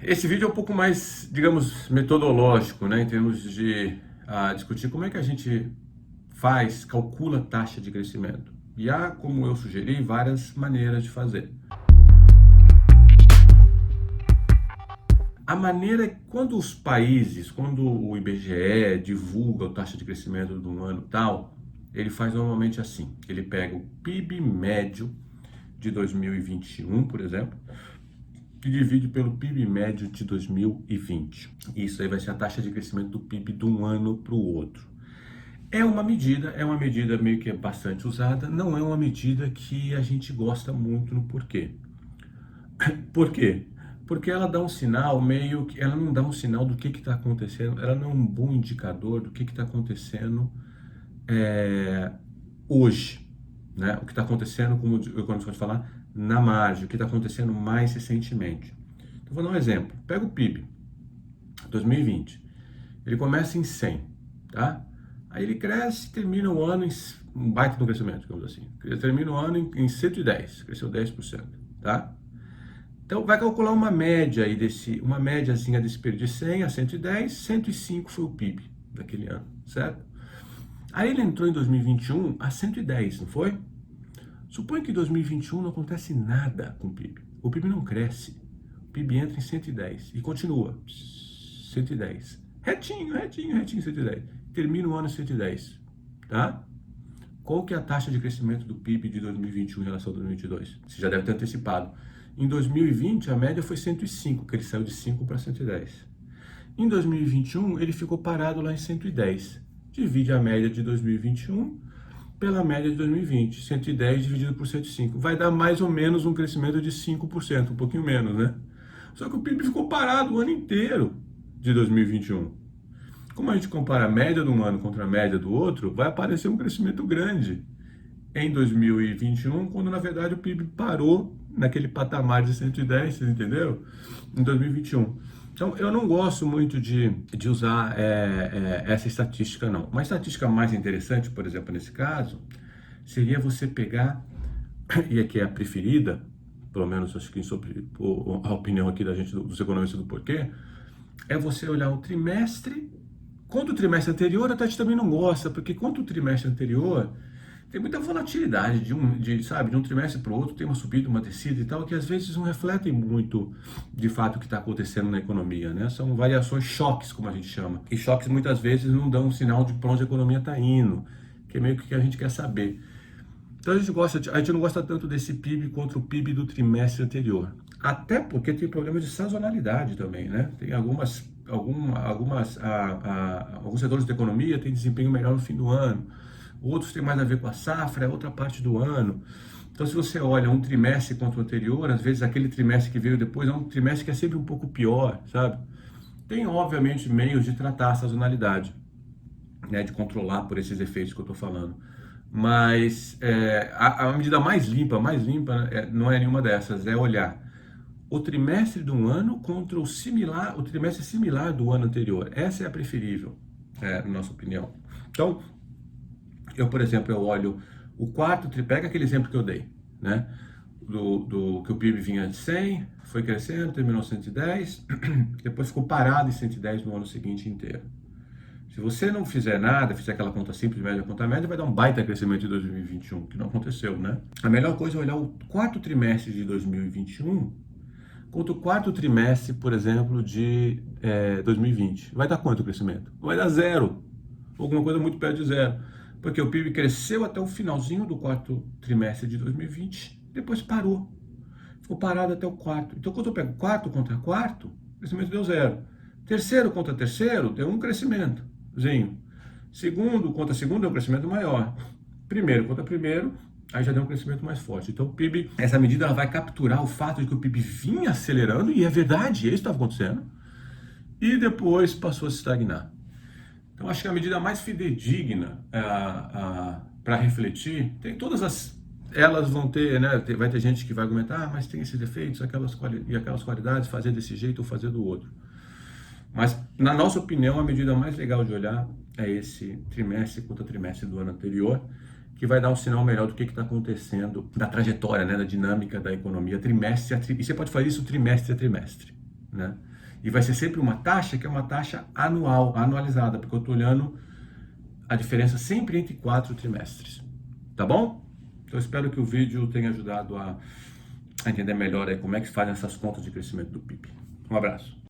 Esse vídeo é um pouco mais, digamos, metodológico, né, em termos de discutir como é que a gente calcula a taxa de crescimento. E há, como eu sugeri, várias maneiras de fazer. A maneira é quando os países, quando o IBGE divulga a taxa de crescimento de um ano tal, ele faz normalmente assim, ele pega o PIB médio de 2021, por exemplo, e divide pelo PIB médio de 2020. Isso aí vai ser a taxa de crescimento do PIB de um ano para o outro. É uma medida meio que bastante usada, não é uma medida que a gente gosta muito no porquê. Por quê? Porque ela dá um sinal meio que, ela não dá um sinal do que está acontecendo, ela não é um bom indicador do que está acontecendo hoje, né? O que está acontecendo, como eu gosto de falar, na margem, o que está acontecendo mais recentemente. Então, vou dar um exemplo. Pega o PIB, 2020. Ele começa em 100, tá? Aí ele cresce e termina o ano em um baita do crescimento, digamos assim. Ele termina o ano em 110, cresceu 10%, tá? Então vai calcular uma média aí uma médiazinha desse período de 100 a 110, 105 foi o PIB daquele ano, certo? Aí ele entrou em 2021 a 110, não foi? Suponha que em 2021 não acontece nada com o PIB. O PIB não cresce. O PIB entra em 110 e continua. 110. Retinho, 110. Termina o ano em 110. Tá? Qual que é a taxa de crescimento do PIB de 2021 em relação a 2022? Você já deve ter antecipado. Em 2020, a média foi 105, que ele saiu de 5 para 110. Em 2021, ele ficou parado lá em 110. Divide a média de 2021 pela média de 2020. 110 dividido por 105. Vai dar mais ou menos um crescimento de 5%, um pouquinho menos, né? Só que o PIB ficou parado o ano inteiro de 2021. Como a gente compara a média de um ano contra a média do outro, vai aparecer um crescimento grande em 2021, quando na verdade o PIB parou naquele patamar de 110, vocês entenderam? Em 2021. Então, eu não gosto muito de usar essa estatística, não. Uma estatística mais interessante, por exemplo, nesse caso, seria você pegar, e aqui é a preferida, pelo menos acho que sobre a opinião aqui da gente, dos economistas do porquê, é você olhar o trimestre, quanto o trimestre anterior, a Tati também não gosta, porque quanto o trimestre anterior, tem muita volatilidade de um trimestre para o outro, tem uma subida, uma descida e tal, que às vezes não refletem muito de fato o que está acontecendo na economia, né? São variações, choques, como a gente chama. E choques muitas vezes não dão um sinal de para onde a economia está indo, que é meio que a gente quer saber. Então a gente não gosta tanto desse PIB contra o PIB do trimestre anterior. Até porque tem problemas de sazonalidade também, né? Tem alguns setores da economia têm desempenho melhor no fim do ano. Outros têm mais a ver com a safra, é outra parte do ano. Então, se você olha um trimestre contra o anterior, às vezes aquele trimestre que veio depois é um trimestre que é sempre um pouco pior, sabe? Tem, obviamente, meios de tratar a sazonalidade, né, de controlar por esses efeitos que eu estou falando. Mas a medida mais limpa não é nenhuma dessas, é olhar o trimestre de um ano contra o trimestre similar do ano anterior. Essa é a preferível, na nossa opinião. Então, por exemplo, eu olho o quarto pega aquele exemplo que eu dei, né? Do que o PIB vinha de 100, foi crescendo, terminou 110, depois ficou parado em 110 no ano seguinte inteiro. Se você não fizer nada, fizer aquela conta simples, média, conta média, vai dar um baita crescimento em 2021, que não aconteceu, né? A melhor coisa é olhar o quarto trimestre de 2021 contra o quarto trimestre, por exemplo, de 2020. Vai dar quanto o crescimento? Vai dar zero, alguma coisa muito perto de zero. Porque o PIB cresceu até o finalzinho do quarto trimestre de 2020, depois parou. Ficou parado até o quarto. Então, quando eu pego quarto contra quarto, o crescimento deu zero. Terceiro contra terceiro, deu um crescimentozinho. Segundo contra segundo, deu um crescimento maior. Primeiro contra primeiro, aí já deu um crescimento mais forte. Então, o PIB, essa medida ela vai capturar o fato de que o PIB vinha acelerando, e é verdade, isso estava acontecendo, e depois passou a se estagnar. Então, acho que a medida mais fidedigna para refletir, elas vão ter, né? Vai ter gente que vai argumentar, mas tem esses defeitos, aquelas qualidades, fazer desse jeito ou fazer do outro. Mas, na nossa opinião, a medida mais legal de olhar é esse trimestre contra trimestre do ano anterior, que vai dar um sinal melhor do que está acontecendo, da trajetória, né, da dinâmica da economia, trimestre a trimestre. E você pode fazer isso trimestre a trimestre, né? E vai ser sempre uma taxa que é uma taxa anual, anualizada, porque eu estou olhando a diferença sempre entre 4 trimestres. Tá bom? Então, eu espero que o vídeo tenha ajudado a entender melhor aí como é que se fazem essas contas de crescimento do PIB. Um abraço.